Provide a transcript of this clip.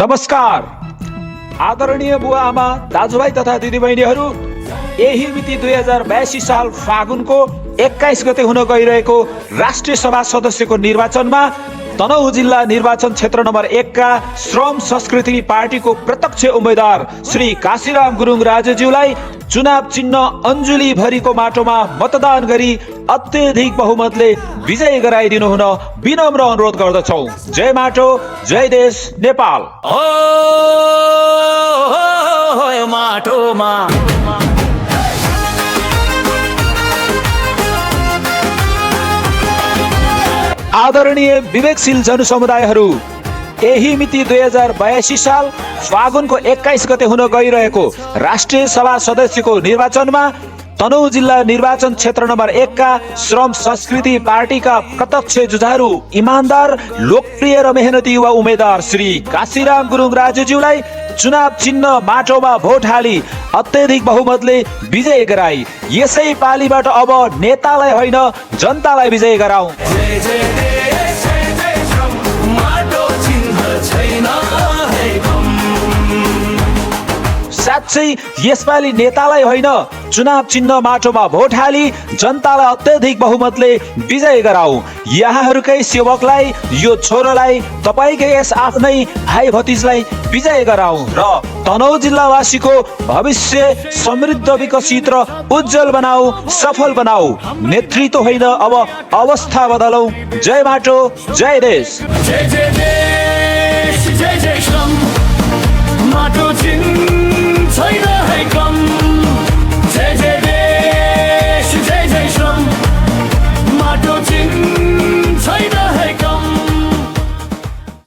नमस्कार आदरणीय बुवा आमा दाजुभाइ तथा दिदीबहिनीहरू, यही मिति 2082 साल फागुनको 21 गते हुन गइरहेको राष्ट्रिय सभा सदस्यको निर्वाचनमा तनहुँ जिल्ला निर्वाचन क्षेत्र नम्बर 1 का श्रम संस्कृति पार्टीको प्रत्यक्ष उम्मेद्वार श्री काशीराम गुरुङ राजुज्यूलाई चुनाव चिन्ह अञ्जुली भरिको माटोमा मतदान गरी अत्यधिक बहुमतले विजय गराइदिनु हुन विनम्र अनुरोध गर्दछौं। जय माटो, जय देश नेपाल। माटोमा आदरणीय विवेकशील जनसमुदायहरू, यही मिति 2082 साल फागुनको 21 गते हुन गइरहेको राष्ट्रिय सभा सदस्यको निर्वाचनमा तनहुँ जिल्ला निर्वाचन क्षेत्र नम्बर 1 का श्रम संस्कृति पार्टीका प्रत्यक्ष जुझारु इमानदार लोकप्रिय र मेहनती युवा उम्मेद्वार श्री काशीराम गुरुङ राजुज्यूलाई चुनाव चिन्ह माटोमा भोट हाली अत्यधिक बहुमतले विजय गराई यसै पालीबाट अब नेतालाई होइन जनतालाई विजय गराऊ। साँच्चै यसपालि नेतालाई होइन चुनाव चिन्ह माटोमा भोट हाली जनतालाई अत्यधिक बहुमतले विजय गराऊ। यहाँहरूकै सेवकलाई, यो छोरोलाई, तपाईकै यस आफ्नै भाइ भतिजलाई विजय गराऊ र तनहुँ जिल्लावासीको भविष्य समृद्ध, विकसित र उज्जवल बनाऊ, सफल बनाऊ। नेतृत्व होइन अब अवस्था बदलौ। जय माटो, जय देश। जय जय देश, जय जय श्रम, माटो चिन्ह छैन।